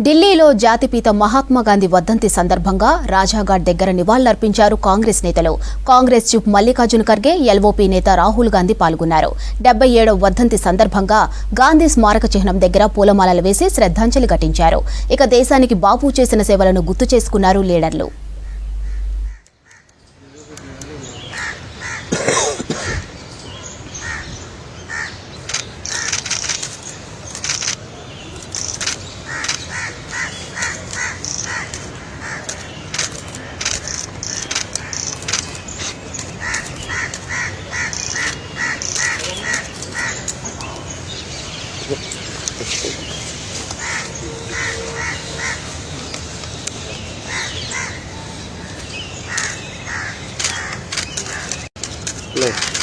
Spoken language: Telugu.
ఢిల్లీలో జాతిపిత మహాత్మా గాంధీ వర్ధంతి సందర్భంగా రాజాఘాట్ దగ్గర నివాళులర్పించారు కాంగ్రెస్ నేతలు. కాంగ్రెస్ చీఫ్ మల్లికార్జున ఖర్గే, ఎల్ఓపీ నేత రాహుల్ గాంధీ పాల్గొన్నారు. 77వ వర్ధంతి సందర్భంగా గాంధీ స్మారక చిహ్నం దగ్గర పూలమాలలు వేసి శ్రద్ధాంజలి ఘటించారు. ఇక దేశానికి బాపు చేసిన సేవలను గుర్తు చేసుకున్నారు లీడర్లు. No.